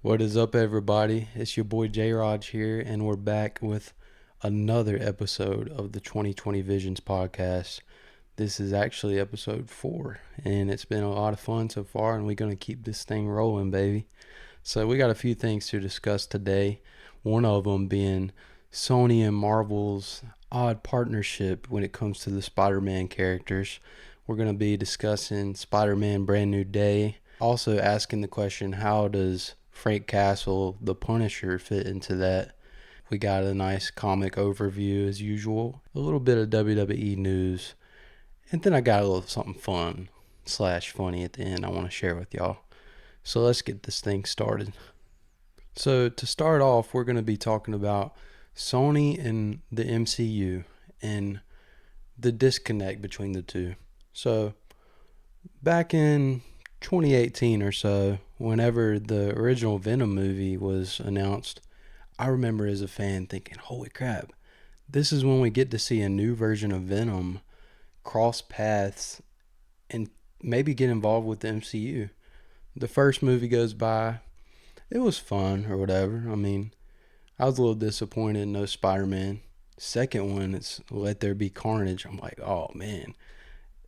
What is up, everybody? It's your boy J Raj here, and we're back with another episode of the 2020 Visions podcast. This is actually episode 4, and it's been a lot of fun so far, and we're going to keep this thing rolling, baby. So, we got a few things to discuss today. One of them being Sony and Marvel's odd partnership when it comes to the Spider-Man characters. We're going to be discussing Spider-Man Brand New Day. Also asking the question, how does Frank Castle, the Punisher, fit into that? We got a nice comic overview as usual, a little bit of WWE news, and then I got a little something fun slash funny at the end I want to share with y'all. So let's get this thing started. So to start off, we're going to be talking about Sony and the MCU and the disconnect between the two. So back in 2018 or so, whenever the original Venom movie was announced, I remember as a fan thinking, holy crap, this is when we get to see a new version of Venom cross paths and maybe get involved with the MCU. The first movie goes by, it was fun or whatever. I mean, I was a little disappointed in no Spider-Man. Second one, it's Let There Be Carnage. I'm like, oh man.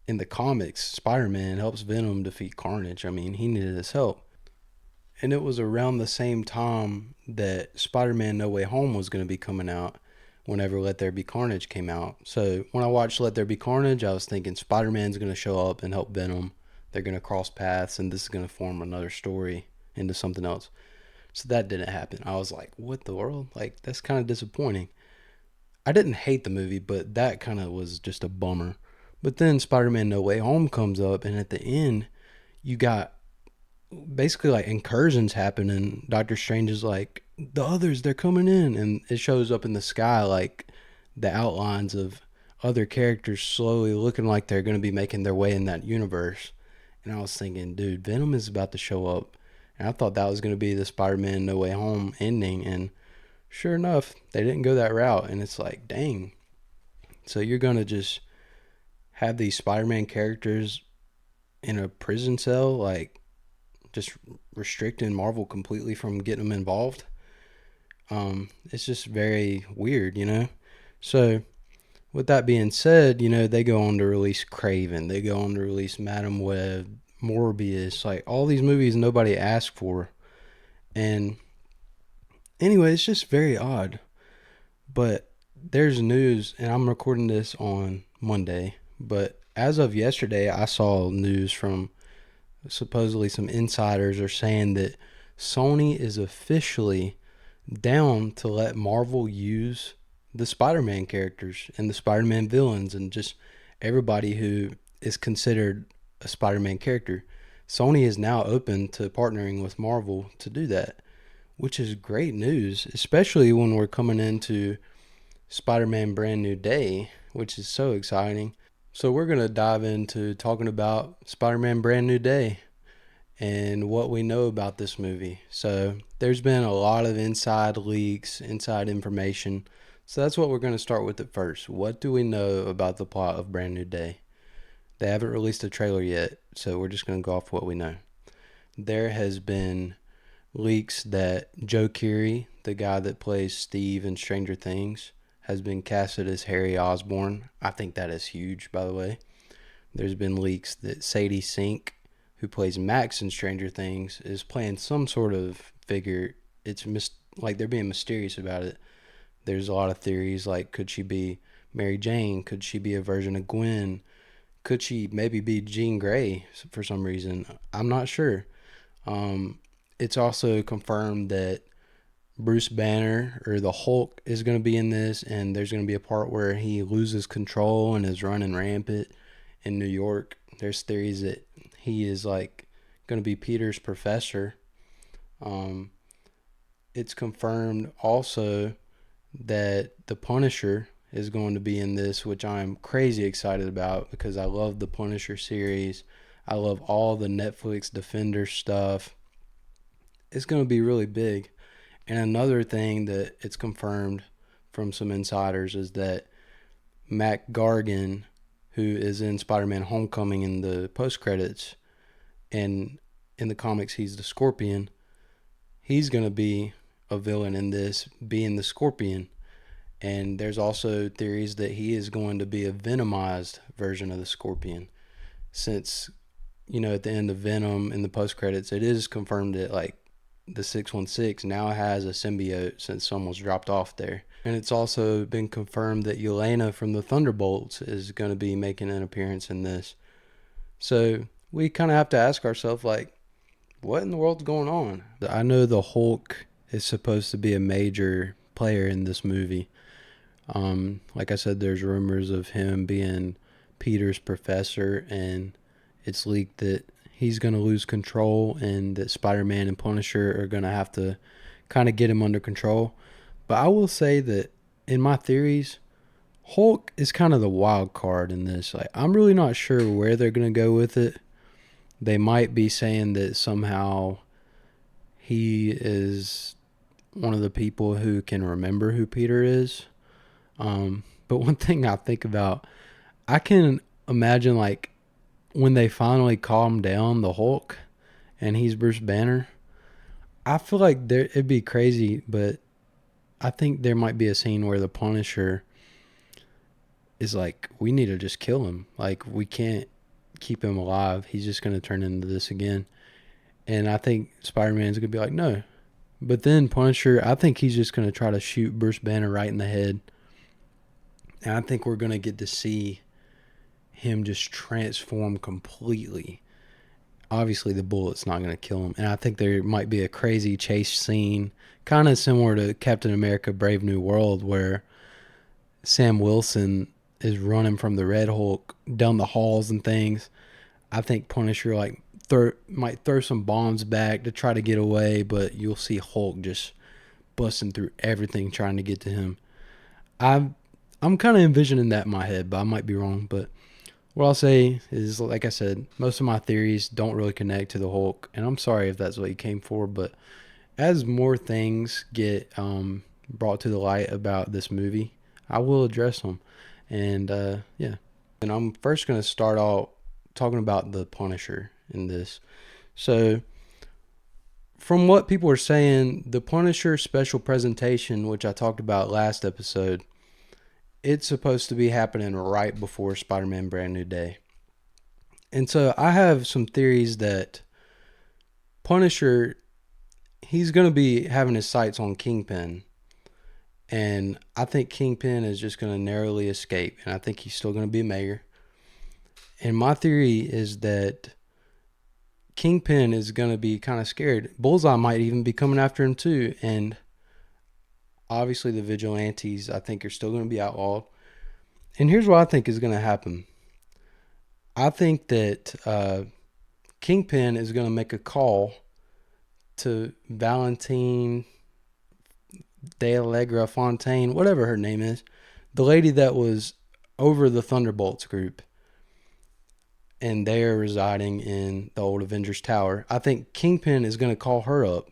In the comics, Spider-Man helps Venom defeat Carnage. I mean, he needed his help. And it was around the same time that Spider-Man No Way Home was going to be coming out whenever Let There Be Carnage came out. So when I watched Let There Be Carnage, I was thinking Spider-Man's going to show up and help Venom. They're going to cross paths, and this is going to form another story into something else. So that didn't happen. I was like, what the world? Like, that's kind of disappointing. I didn't hate the movie, but that kind of was just a bummer. But then Spider-Man No Way Home comes up, and at the end, you got basically like incursions happening. Doctor Strange is like, the others, they're coming in. And it shows up in the sky like the outlines of other characters slowly looking like they're going to be making their way in that universe. And I was thinking, dude, Venom is about to show up. And I thought that was going to be the Spider-Man No Way Home ending. And sure enough, they didn't go that route. And it's like, dang. So you're going to just have these Spider-Man characters in a prison cell, like just restricting Marvel completely from getting them involved. It's just very weird, you know? So with that being said, you know, they go on to release Craven. They go on to release Madam Web, Morbius, like all these movies nobody asked for. And anyway, it's just very odd. But there's news, and I'm recording this on Monday, but as of yesterday, I saw news from supposedly some insiders are saying that Sony is officially down to let Marvel use the Spider-Man characters and the Spider-Man villains and just everybody who is considered a Spider-Man character. Sony is now open to partnering with Marvel to do that, which is great news, especially when we're coming into Spider-Man Brand New Day, which is so exciting. So we're going to dive into talking about Spider-Man Brand New Day and what we know about this movie. So there's been a lot of inside leaks, inside information. So that's what we're going to start with at first. What do we know about the plot of Brand New Day? They haven't released a trailer yet, so we're just going to go off what we know. There has been leaks that Joe Keery, the guy that plays Steve in Stranger Things, has been casted as Harry Osborn. I think that is huge, by the way. There's been leaks that Sadie Sink, who plays Max in Stranger Things, is playing some sort of figure. It's like they're being mysterious about it. There's a lot of theories like, could she be Mary Jane? Could she be a version of Gwen? Could she maybe be Jean Grey for some reason? I'm not sure. It's also confirmed that Bruce Banner or the Hulk is going to be in this, and there's going to be a part where he loses control and is running rampant in New York. There's theories that he is like going to be Peter's professor. It's confirmed also that the Punisher is going to be in this, which I'm crazy excited about because I love the Punisher series. I love all the Netflix Defender stuff. It's going to be really big. And another thing that it's confirmed from some insiders is that Mac Gargan, who is in Spider-Man Homecoming in the post-credits, and in the comics he's the Scorpion, he's going to be a villain in this, being the Scorpion. And there's also theories that he is going to be a venomized version of the Scorpion. Since, at the end of Venom in the post credits, it is confirmed that like the 616 now has a symbiote since someone was dropped off there. And it's also been confirmed that Yelena from the Thunderbolts is going to be making an appearance in this. So we kind of have to ask ourselves, like, what in the world's going on? I know the Hulk is supposed to be a major player in this movie. Like I said, there's rumors of him being Peter's professor, and it's leaked that he's going to lose control and that Spider-Man and Punisher are going to have to kind of get him under control. But I will say that in my theories, Hulk is kind of the wild card in this. Like, I'm really not sure where they're going to go with it. They might be saying that somehow he is one of the people who can remember who Peter is. But one thing I think about, I can imagine like when they finally calm down the Hulk and he's Bruce Banner, I feel like it'd be crazy, but I think there might be a scene where the Punisher is like, we need to just kill him. Like, we can't keep him alive. He's just going to turn into this again. And I think Spider-Man's going to be like, no. But then Punisher, I think he's just going to try to shoot Bruce Banner right in the head. And I think we're going to get to see him just transform completely. Obviously, the bullet's not going to kill him. And I think there might be a crazy chase scene, kind of similar to Captain America Brave New World, where Sam Wilson is running from the Red Hulk down the halls and things. I think Punisher might throw some bombs back to try to get away, but you'll see Hulk just busting through everything trying to get to him. I'm kind of envisioning that in my head, but I might be wrong. But what I'll say is, like I said, most of my theories don't really connect to the Hulk, and I'm sorry if that's what you came for, but as more things get brought to the light about this movie, I will address them. And yeah. And I'm first going to start out talking about the Punisher in this. So, from what people are saying, the Punisher special presentation, which I talked about last episode, it's supposed to be happening right before Spider-Man Brand New Day. And so I have some theories that Punisher, he's going to be having his sights on Kingpin. And I think Kingpin is just going to narrowly escape. And I think he's still going to be a mayor. And my theory is that Kingpin is going to be kind of scared. Bullseye might even be coming after him too. And obviously the vigilantes, I think, are still going to be outlawed. And here's what I think is going to happen. I think that Kingpin is going to make a call to Valentine De Allegra Fontaine, whatever her name is, the lady that was over the Thunderbolts group, and they are residing in the old Avengers Tower. I think Kingpin is going to call her up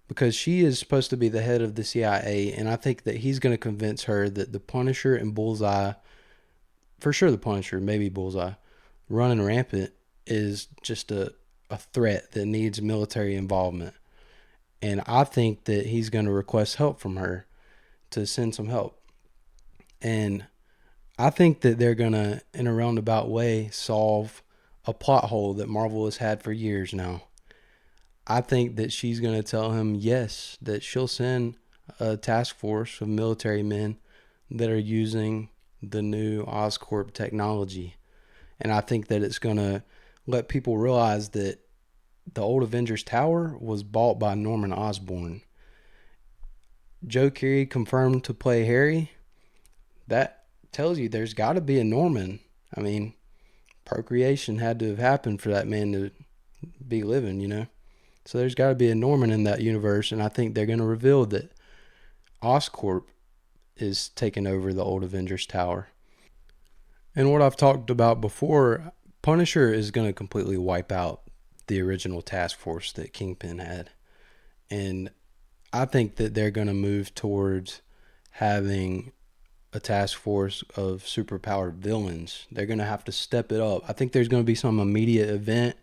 because she is supposed to be the head of the CIA, and I think that he's going to convince her that the Punisher and Bullseye, for sure the Punisher, maybe Bullseye, running rampant is just a threat that needs military involvement. And I think that he's going to request help from her to send some help. And I think that they're going to, in a roundabout way, solve a plot hole that Marvel has had for years now. I think that she's going to tell him, yes, that she'll send a task force of military men that are using the new Oscorp technology. And I think that it's going to let people realize that the old Avengers Tower was bought by Norman Osborn. Joe Keery confirmed to play Harry. That tells you there's got to be a Norman. I mean, procreation had to have happened for that man to be living, you know. So there's got to be a Norman in that universe, and I think they're going to reveal that Oscorp is taking over the old Avengers Tower. And what I've talked about before, Punisher is going to completely wipe out the original task force that Kingpin had. And I think that they're going to move towards having a task force of superpowered villains. They're going to have to step it up. I think there's going to be some immediate event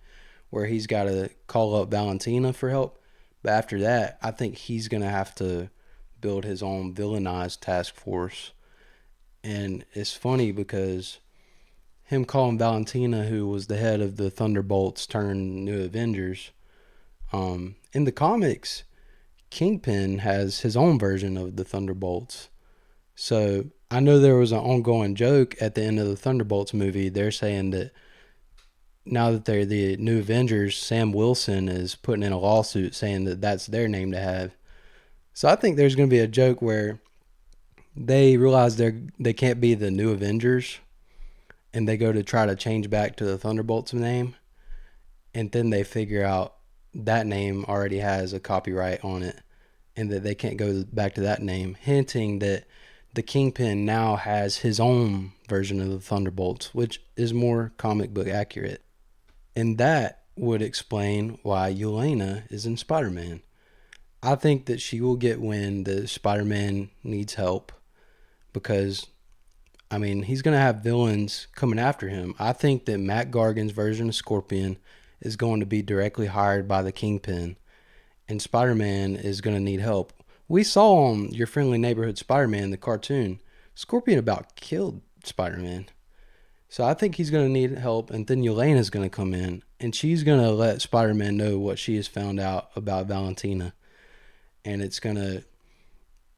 where he's got to call up Valentina for help. But after that, I think he's going to have to build his own villainized task force. And it's funny because him calling Valentina, who was the head of the Thunderbolts turned New Avengers, in the comics, Kingpin has his own version of the Thunderbolts. So I know there was an ongoing joke at the end of the Thunderbolts movie. They're saying that now that they're the New Avengers, Sam Wilson is putting in a lawsuit saying that that's their name to have. So I think there's going to be a joke where they realize they can't be the New Avengers, and they go to try to change back to the Thunderbolts name, and then they figure out that name already has a copyright on it, and that they can't go back to that name, hinting that the Kingpin now has his own version of the Thunderbolts, which is more comic book accurate. And that would explain why Yelena is in Spider-Man. I think that she will get when the Spider-Man needs help, because I mean, he's going to have villains coming after him. I think that Matt Gargan's version of Scorpion is going to be directly hired by the Kingpin, and Spider-Man is going to need help. We saw on Your Friendly Neighborhood Spider-Man, the cartoon, Scorpion about killed Spider-Man. So I think he's going to need help, and then Yelena's going to come in, and she's going to let Spider-Man know what she has found out about Valentina. And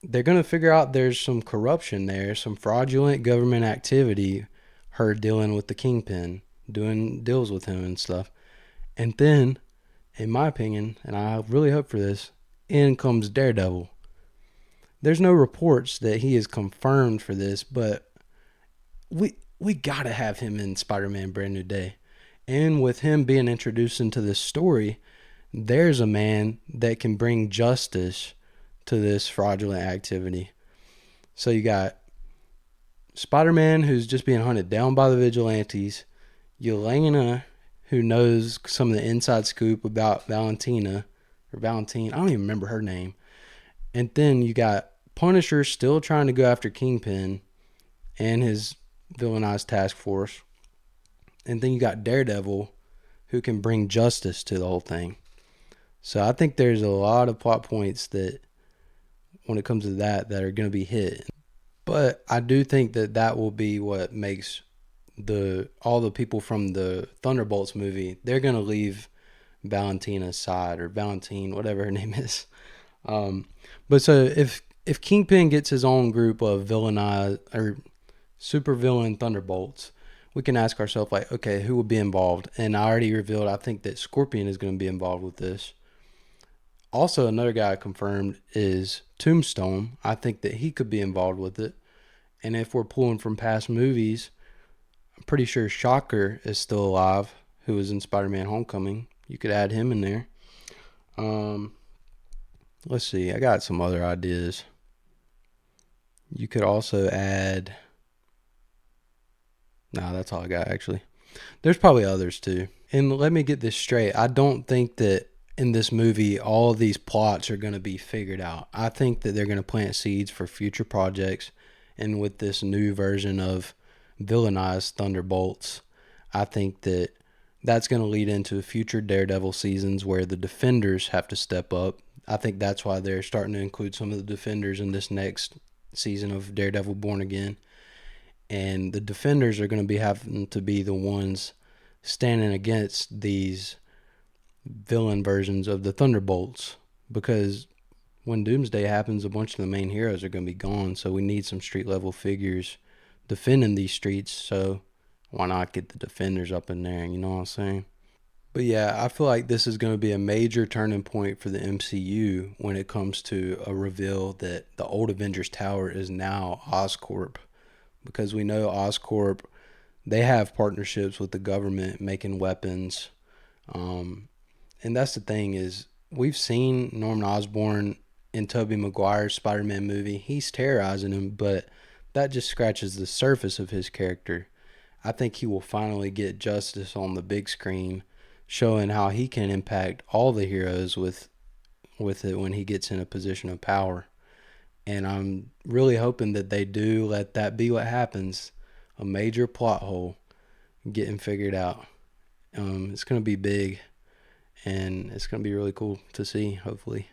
they're going to figure out there's some corruption there, some fraudulent government activity, her dealing with the Kingpin, doing deals with him and stuff. And then, in my opinion, and I really hope for this, in comes Daredevil. There's no reports that he is confirmed for this, but we got to have him in Spider-Man Brand New Day. And with him being introduced into this story, there's a man that can bring justice to this fraudulent activity. So you got Spider-Man, who's just being hunted down by the vigilantes, Yelena, who knows some of the inside scoop about Valentina, or Valentine, I don't even remember her name. And then you got Punisher still trying to go after Kingpin and his villainized task force. And then you got Daredevil, who can bring justice to the whole thing. So I think there's a lot of plot points that, when it comes to that are going to be hit. But I do think that will be what makes all the people from the Thunderbolts movie, they're going to leave Valentina's side, or Valentine, whatever her name is. But so if Kingpin gets his own group of villainized or super villain Thunderbolts, we can ask ourselves, like, okay, who will be involved? And I already revealed, I think that Scorpion is going to be involved with this. Also, another guy confirmed is Tombstone. I think that he could be involved with it. And if we're pulling from past movies, I'm pretty sure Shocker is still alive, who was in Spider-Man Homecoming. You could add him in there. Let's see. I got some other ideas. You could also add... No, that's all I got, actually. There's probably others, too. And let me get this straight. I don't think that in this movie all of these plots are going to be figured out. I think that they're going to plant seeds for future projects. And with this new version of villainized Thunderbolts, I think that that's going to lead into future Daredevil seasons where the Defenders have to step up. I think that's why they're starting to include some of the Defenders in this next season of Daredevil Born Again. And the Defenders are going to be having to be the ones standing against these villain versions of the Thunderbolts, because when Doomsday happens, a bunch of the main heroes are going to be gone. So we need some street level figures defending these streets. So why not get the Defenders up in there? You know what I'm saying? But yeah, I feel like this is going to be a major turning point for the MCU when it comes to a reveal that the old Avengers Tower is now Oscorp. Because we know Oscorp, they have partnerships with the government making weapons. And that's the thing is, we've seen Norman Osborn in Tobey Maguire's Spider-Man movie. He's terrorizing him, but that just scratches the surface of his character. I think he will finally get justice on the big screen, showing how he can impact all the heroes with it when he gets in a position of power. And I'm really hoping that they do let that be what happens. A major plot hole getting figured out. It's going to be big. and it's going to be really cool to see, hopefully.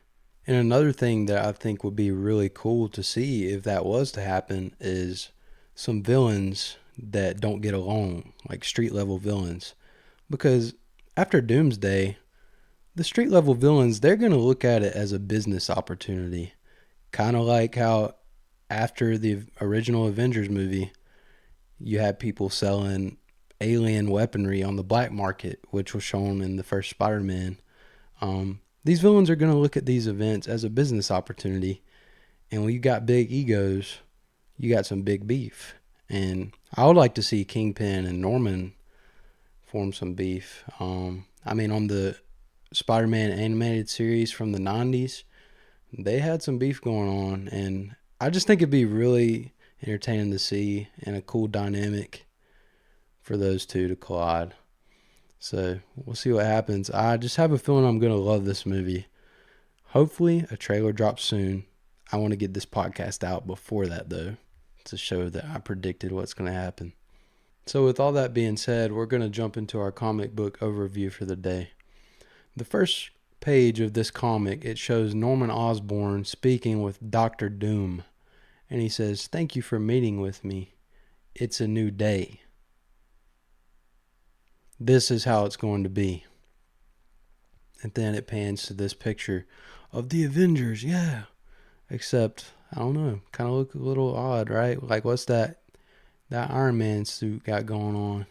And another thing that I think would be really cool to see if that was to happen is some villains that don't get along, like street level villains. Because after Doomsday, the street level villains, they're going to look at it as a business opportunity. Kind of like how after the original Avengers movie, you had people selling alien weaponry on the black market, which was shown in the first Spider-Man. These villains are going to look at these events as a business opportunity. And when you got big egos, you got some big beef. And I would like to see Kingpin and Norman form some beef. On the Spider-Man animated series from the 90s, they had some beef going on. And I just think it'd be really entertaining to see and a cool dynamic for those two to collide. So we'll see what happens. I just have a feeling I'm going to love this movie. Hopefully a trailer drops soon. I want to get this podcast out before that, though, to show that I predicted what's going to happen. So with all that being said, we're going to jump into our comic book overview for the day. The first page of this comic, it shows Norman Osborn speaking with Dr. Doom. And he says, "Thank you for meeting with me. It's a new day. This is how it's going to be." And then it pans to this picture of the Avengers, yeah. Except, I don't know, kind of look a little odd, right? Like, what's that Iron Man suit got going on?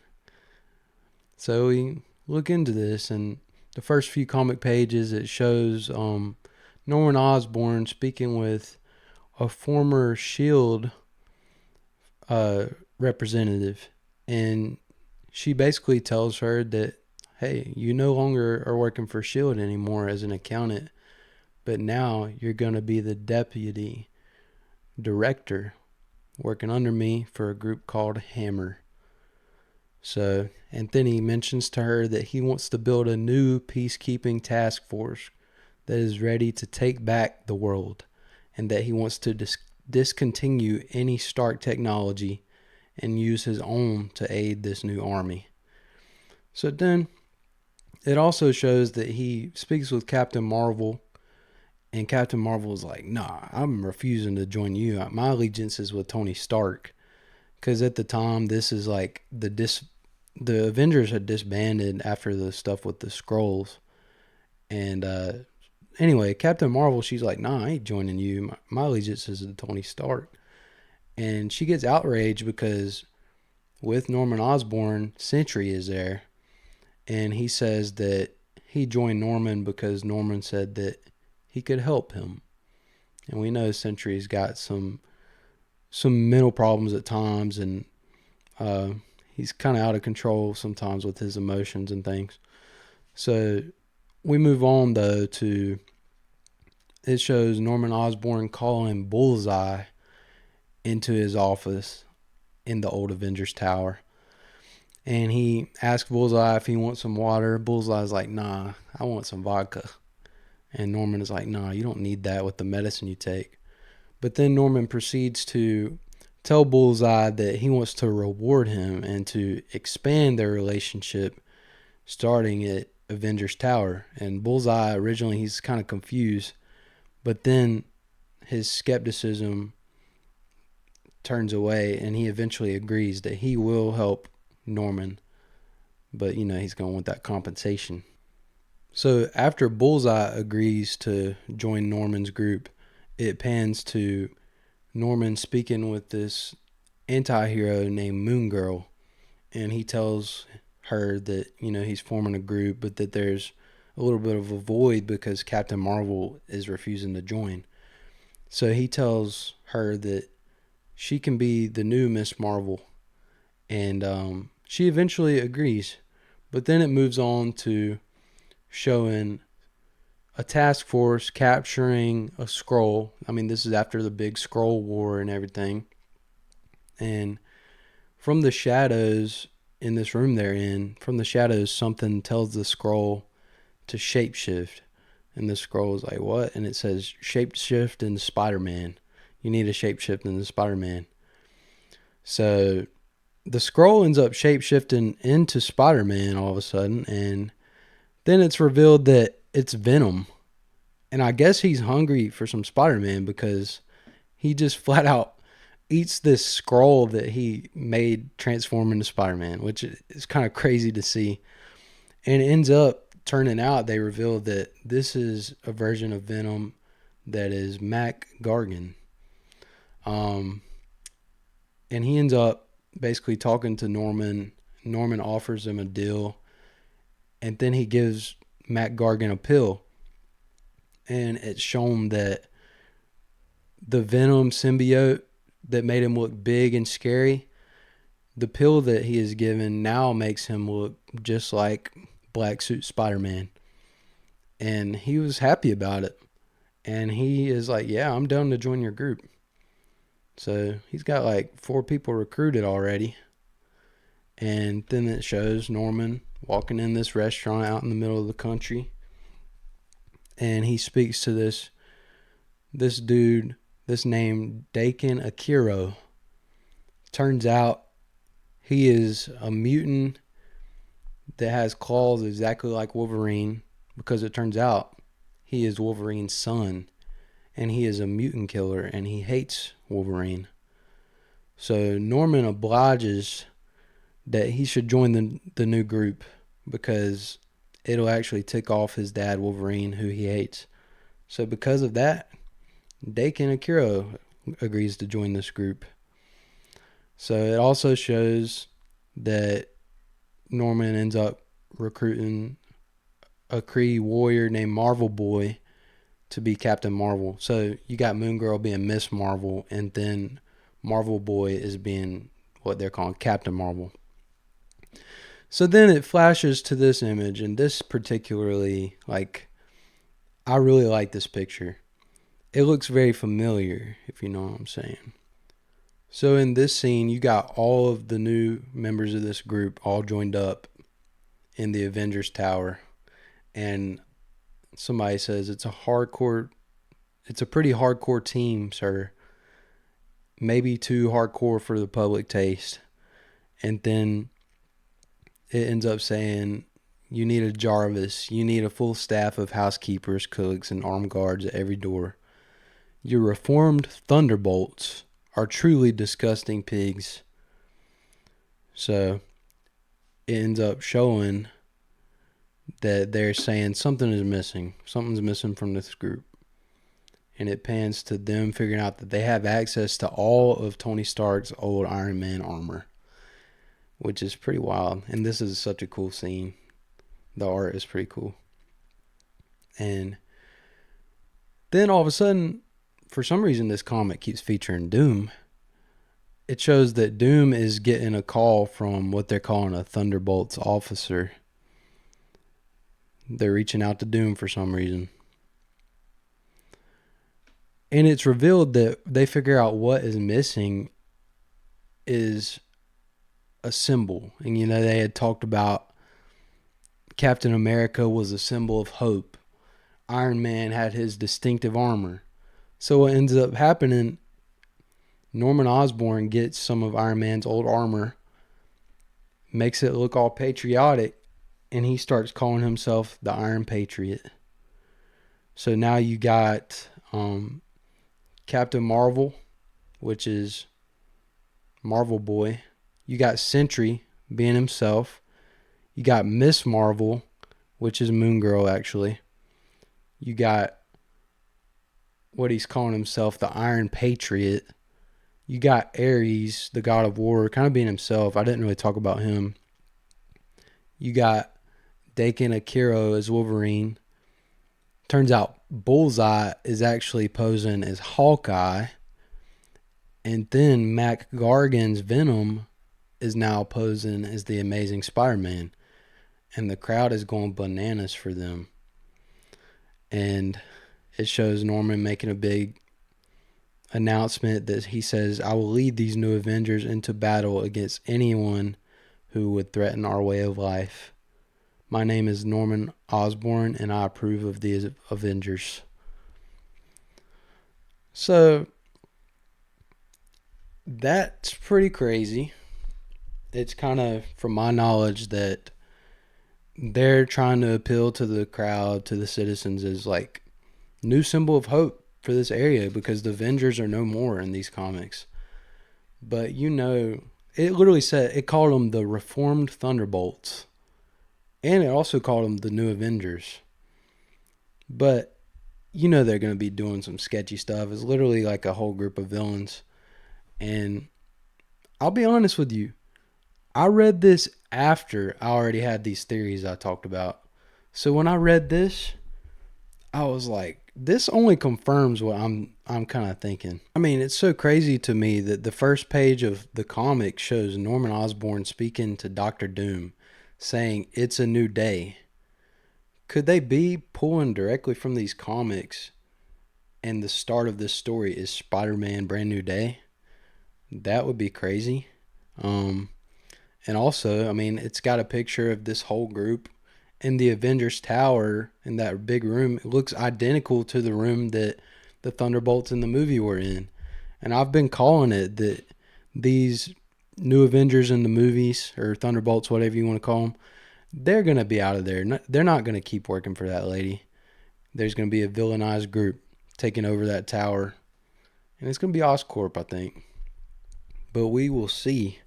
So we look into this, and the first few comic pages, it shows Norman Osborn speaking with a former S.H.I.E.L.D. Representative. And she basically tells her that, hey, you no longer are working for S.H.I.E.L.D. anymore as an accountant, but now you're going to be the deputy director working under me for a group called Hammer. So, and then he mentions to her that he wants to build a new peacekeeping task force that is ready to take back the world, and that he wants to discontinue any Stark technology and use his own to aid this new army. So then it also shows that he speaks with Captain Marvel, and Captain Marvel is like, "Nah, I'm refusing to join you. My allegiance is with Tony Stark." Because at the time, this is like the Avengers had disbanded after the stuff with the Skrulls. And anyway, Captain Marvel, she's like, "Nah, I ain't joining you. My allegiance is to Tony Stark." And she gets outraged because with Norman Osborn, Sentry is there. And he says that he joined Norman because Norman said that he could help him. And we know Sentry's got some mental problems at times, and he's kind of out of control sometimes with his emotions and things. So we move on, though, to it shows Norman Osborn calling Bullseye into his office in the old Avengers Tower. And he asks Bullseye if he wants some water. Bullseye's like, "Nah, I want some vodka." And Norman is like, "Nah, you don't need that with the medicine you take." But then Norman proceeds to tell Bullseye that he wants to reward him and to expand their relationship starting at Avengers Tower. And Bullseye, originally, he's kind of confused. But then his skepticism turns away, and he eventually agrees that he will help Norman. But, he's going to want that compensation. So after Bullseye agrees to join Norman's group, it pans to Norman speaking with this anti-hero named Moon Girl. And he tells her that, he's forming a group, but that there's a little bit of a void because Captain Marvel is refusing to join. So he tells her that she can be the new Miss Marvel. And she eventually agrees. But then it moves on to showing a task force capturing a Skrull. This is after the big Skrull war and everything. And from the shadows in this room they're in, from the shadows, something tells the Skrull to shapeshift. And the Skrull is like, "What?" And it says, "Shapeshift into Spider-Man. You need to shapeshift into Spider-Man." So the Skrull ends up shapeshifting into Spider-Man all of a sudden, and Then it's revealed that it's Venom. And I guess he's hungry for some Spider-Man because he just flat out eats this scroll that he made transform into Spider-Man, which is kind of crazy to see. And it ends up turning out, they reveal that this is a version of Venom that is Mac Gargan. And he ends up basically talking to Norman. Norman offers him a deal, and then he gives Mac Gargan a pill. And it's shown that the Venom symbiote that made him look big and scary, the pill that he is given now makes him look just like Black Suit Spider-Man. And he was happy about it. And he is like, yeah, I'm down to join your group. So he's got like 4 people recruited already. And then it shows Norman walking in this restaurant out in the middle of the country. And he speaks to this dude, this named Dakin Akiro. Turns out he is a mutant that has claws exactly like Wolverine, because it turns out he is Wolverine's son, and he is a mutant killer, and he hates Wolverine. So Norman obliges that he should join the new group because it'll actually tick off his dad Wolverine, who he hates. So because of that, Dakin Akiro agrees to join this group. So it also shows that Norman ends up recruiting a Kree warrior named Marvel Boy to be Captain Marvel. So you got Moon Girl being Miss Marvel, and then Marvel Boy is being what they're calling Captain Marvel. So then it flashes to this image, and this particularly, I really like this picture. It looks very familiar, if you know what I'm saying. So in this scene, you got all of the new members of this group all joined up in the Avengers Tower. And somebody says, it's a pretty hardcore team, sir. Maybe too hardcore for the public taste. And then it ends up saying, you need a Jarvis. You need a full staff of housekeepers, cooks, and armed guards at every door. Your reformed Thunderbolts are truly disgusting pigs. So it ends up showing that they're saying something is missing. Something's missing from this group. And it pans to them figuring out that they have access to all of Tony Stark's old Iron Man armor, which is pretty wild. And this is such a cool scene. The art is pretty cool. And then all of a sudden, for some reason, this comic keeps featuring Doom. It shows that Doom is getting a call from what they're calling a Thunderbolts officer. They're reaching out to Doom for some reason. And it's revealed that they figure out what is missing is a symbol. And, they had talked about Captain America was a symbol of hope. Iron Man had his distinctive armor. So what ends up happening, Norman Osborn gets some of Iron Man's old armor, makes it look all patriotic, and he starts calling himself the Iron Patriot. So now you got Captain Marvel, which is Marvel Boy. You got Sentry being himself. You got Miss Marvel, which is Moon Girl, actually. You got what he's calling himself, the Iron Patriot. You got Ares, the God of War, kind of being himself. I didn't really talk about him. You got Dakin Akiro as Wolverine. Turns out Bullseye is actually posing as Hawkeye. And then Mac Gargan's Venom is now posing as the Amazing Spider-Man. And the crowd is going bananas for them. And it shows Norman making a big announcement that he says, I will lead these new Avengers into battle against anyone who would threaten our way of life. My name is Norman Osborn, and I approve of these Avengers. So that's pretty crazy. It's kind of, from my knowledge, that they're trying to appeal to the crowd, to the citizens, as like new symbol of hope for this area because the Avengers are no more in these comics. But it literally said it called them the Reformed Thunderbolts, and it also called them the New Avengers. But they're going to be doing some sketchy stuff. It's literally like a whole group of villains. And I'll be honest with you, I read this after I already had these theories I talked about. So when I read this, I was like, this only confirms what I'm kind of thinking. I mean, it's so crazy to me that the first page of the comic shows Norman Osborn speaking to Doctor Doom, saying it's a new day. Could they be pulling directly from these comics, and the start of this story is Spider-Man Brand New Day? That would be crazy. Um, and also, I mean, it's got a picture of this whole group in the Avengers Tower in that big room. It looks identical to the room that the Thunderbolts in the movie were in. And I've been calling it that these new Avengers in the movies, or Thunderbolts, whatever you want to call them, they're going to be out of there. They're not going to keep working for that lady. There's going to be a villainized group taking over that tower. And it's going to be Oscorp, I think. But we will see.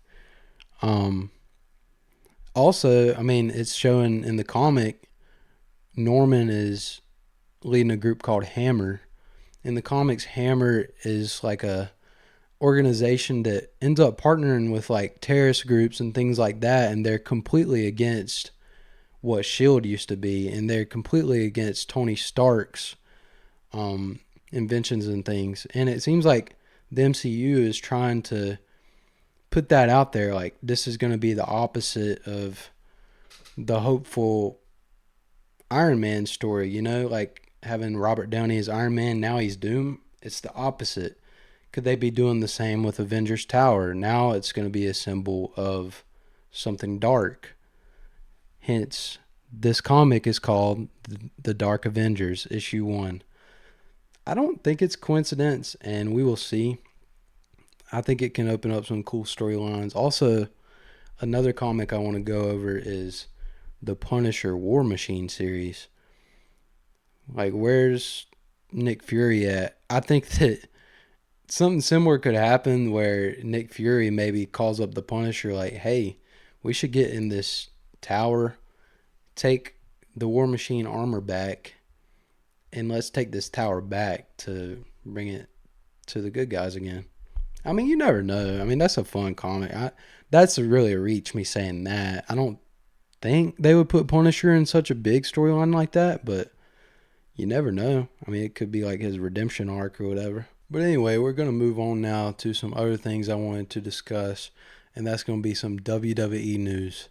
Also, I mean, it's showing in the comic, Norman is leading a group called Hammer. In the comics, Hammer is like a organization that ends up partnering with like terrorist groups and things like that, and they're completely against what SHIELD used to be, and they're completely against Tony Stark's inventions and things. And it seems like the MCU is trying to put that out there, like this is going to be the opposite of the hopeful Iron Man story, like having Robert Downey as Iron Man, now he's Doom. It's the opposite. Could they be doing the same with Avengers Tower? Now it's going to be a symbol of something dark. Hence, this comic is called The Dark Avengers, issue 1. I don't think it's coincidence, and we will see. I think it can open up some cool storylines. Also, another comic I want to go over is the Punisher War Machine series. Like, where's Nick Fury at? I think that something similar could happen where Nick Fury maybe calls up the Punisher like, hey, we should get in this tower, take the War Machine armor back, and let's take this tower back to bring it to the good guys again. I mean, you never know. I mean, that's a fun comic. That's really a reach, me saying that. I don't think they would put Punisher in such a big storyline like that, but you never know. I mean, it could be like his redemption arc or whatever. But anyway, we're going to move on now to some other things I wanted to discuss, and that's going to be some WWE news.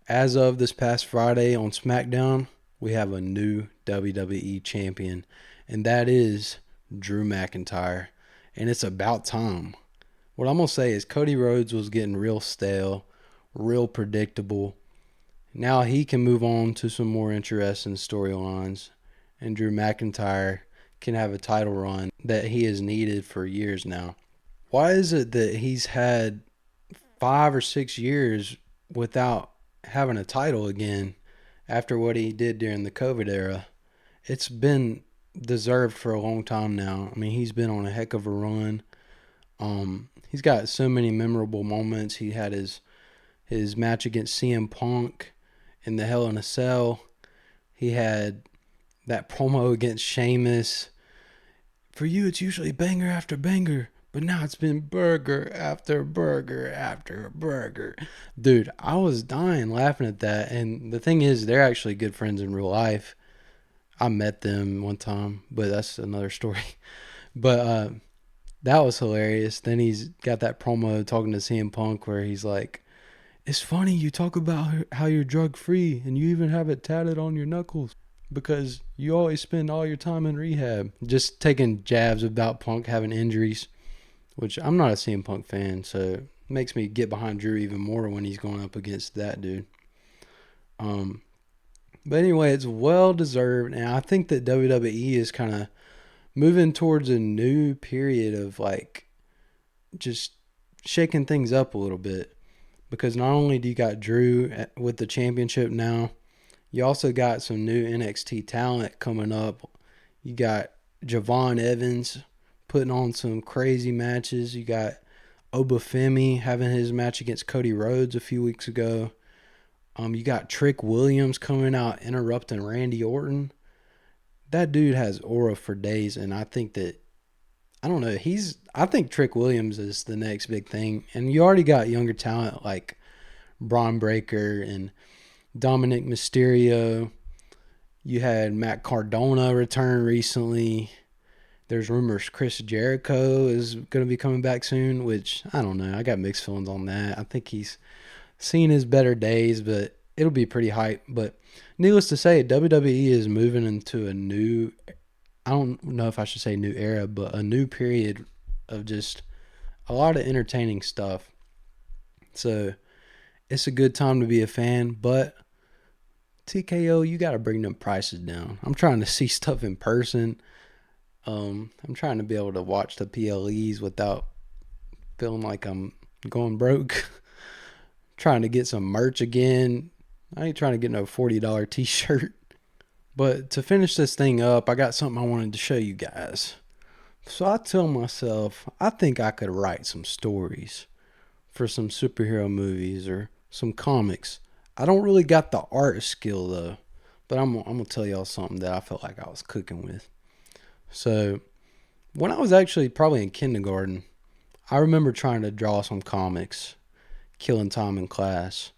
As of this past Friday on SmackDown, we have a new WWE champion, and that is Drew McIntyre. And it's about time. What I'm going to say is Cody Rhodes was getting real stale, real predictable. Now he can move on to some more interesting storylines. And Drew McIntyre can have a title run that he has needed for years now. Why is it that he's had 5 or 6 years without having a title again after what he did during the COVID era? It's been deserved for a long time now. I mean, he's been on a heck of a run. He's got so many memorable moments. He had his match against CM Punk in the Hell in a Cell. He had that promo against Sheamus. For you, it's usually banger after banger, but now it's been burger after burger after burger. Dude, I was dying laughing at that. And the thing is, they're actually good friends in real life. I met them one time, but that's another story. But that was hilarious. Then he's got that promo talking to CM Punk where he's like, it's funny you talk about how you're drug free and you even have it tatted on your knuckles because you always spend all your time in rehab. Just taking jabs about Punk having injuries, which I'm not a CM Punk fan, so it makes me get behind Drew even more when he's going up against that dude. But anyway, it's well deserved, and I think that WWE is kind of moving towards a new period of like just shaking things up a little bit, because not only do you got Drew with the championship now, You also got some new NXT talent coming up. You got Javon Evans putting on some crazy matches. You got Obafemi having his match against Cody Rhodes a few weeks ago. You got Trick Williams coming out interrupting Randy Orton. That dude has aura for days, and I think that I don't know. I think Trick Williams is the next big thing, and you already got younger talent like Braun Breaker and Dominic Mysterio. You had Matt Cardona return recently. There's rumors Chris Jericho is going to be coming back soon, which I don't know. I got mixed feelings on that. I think he's seen his better days, but it'll be pretty hype. But needless to say, WWE is moving into a new, I don't know if I should say new era, but a new period of just a lot of entertaining stuff. So it's a good time to be a fan, but TKO, you got to bring them prices down. I'm trying to see stuff in person. I'm trying to be able to watch the PLEs without feeling like I'm going broke. Trying to get some merch again. I ain't trying to get no $40 t-shirt. But to finish this thing up, I got something I wanted to show you guys. So I tell myself, I think I could write some stories for some superhero movies or some comics. I don't really got the art skill though, but I'm gonna tell y'all something that I felt like I was cooking with. So when I was actually probably in kindergarten, I remember trying to draw some comics, killing time in class.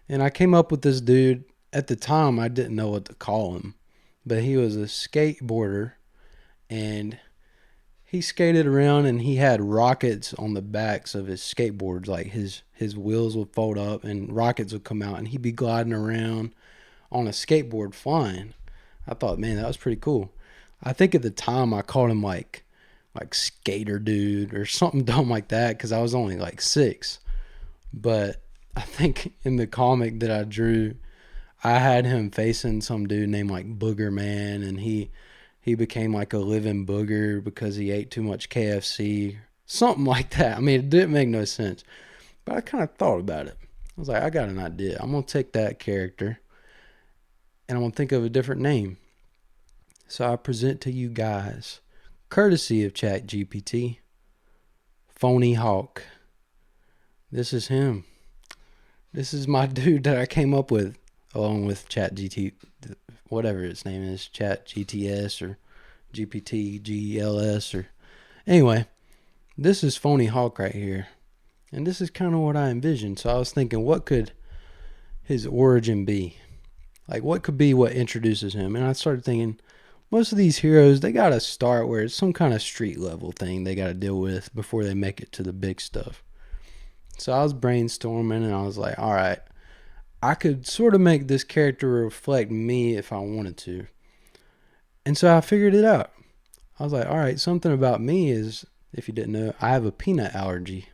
And I came up with this dude. At the time, I didn't know what to call him, but he was a skateboarder, and he skated around and he had rockets on the backs of his skateboards. Like his wheels would fold up and rockets would come out, and he'd be gliding around on a skateboard flying. I thought, man, that was pretty cool. I think at the time I called him like skater dude or something dumb like that because I was only like 6. But I think in the comic that I drew, I had him facing some dude named like Booger Man, and he became like a living booger because he ate too much KFC, something like that. I mean, it didn't make no sense, but I kind of thought about it. I was like, I got an idea. I'm gonna take that character and I'm gonna think of a different name. So I present to you guys, courtesy of ChatGPT, Phony Hawk. This is him. This is my dude that I came up with along with ChatGPT, whatever its name is, ChatGTS or GPT, GLS or... Anyway, this is Phony Hawk right here. And this is kind of what I envisioned. So I was thinking, what could his origin be? Like, what could be what introduces him? And I started thinking, most of these heroes, they got to start where it's some kind of street level thing they got to deal with before they make it to the big stuff. So I was brainstorming and I was like, all right, I could sort of make this character reflect me if I wanted to. And so I figured it out. I was like, all right, something about me is, if you didn't know, I have a peanut allergy.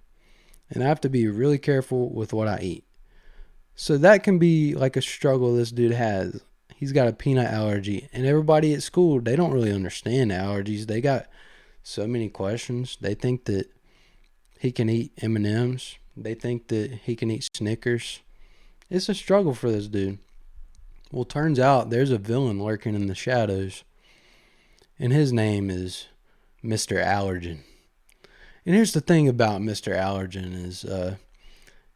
And I have to be really careful with what I eat. So that can be like a struggle this dude has. He's got a peanut allergy, and everybody at school, they don't really understand allergies. They got so many questions. They think that he can eat M&Ms. They think that he can eat Snickers. It's a struggle for this dude. Well, turns out there's a villain lurking in the shadows, and his name is Mr. Allergen. And here's the thing about Mr. Allergen is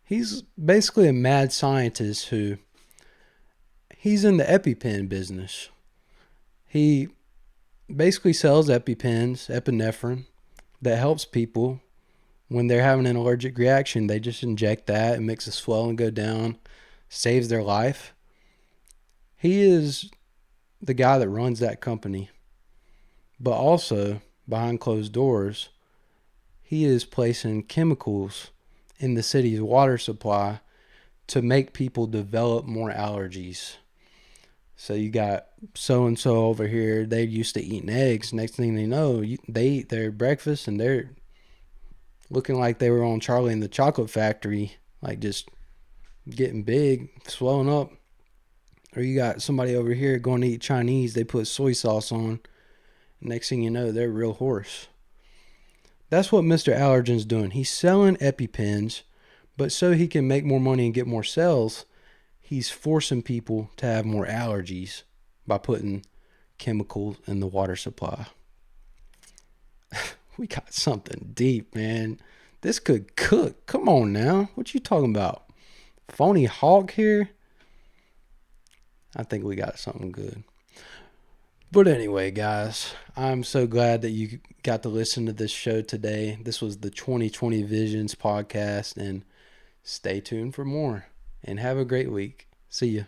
he's basically a mad scientist who... He's in the EpiPen business. He basically sells EpiPens, epinephrine, that helps people when they're having an allergic reaction. They just inject that and makes the swelling go down, saves their life. He is the guy that runs that company. But also, behind closed doors, he is placing chemicals in the city's water supply to make people develop more allergies. So you got so-and-so over here, they used to eating eggs. Next thing they know, they eat their breakfast and they're looking like they were on Charlie and the Chocolate Factory, like just getting big, swelling up. Or you got somebody over here going to eat Chinese, they put soy sauce on. Next thing you know, they're real hoarse. That's what Mr. Allergen's doing. He's selling EpiPens, but so he can make more money and get more sales, he's forcing people to have more allergies by putting chemicals in the water supply. We got something deep, man. This could cook. Come on now. What you talking about? Phony Hawk here? I think we got something good. But anyway, guys, I'm so glad that you got to listen to this show today. This was the 2020 Visions podcast, and stay tuned for more. And have a great week. See ya.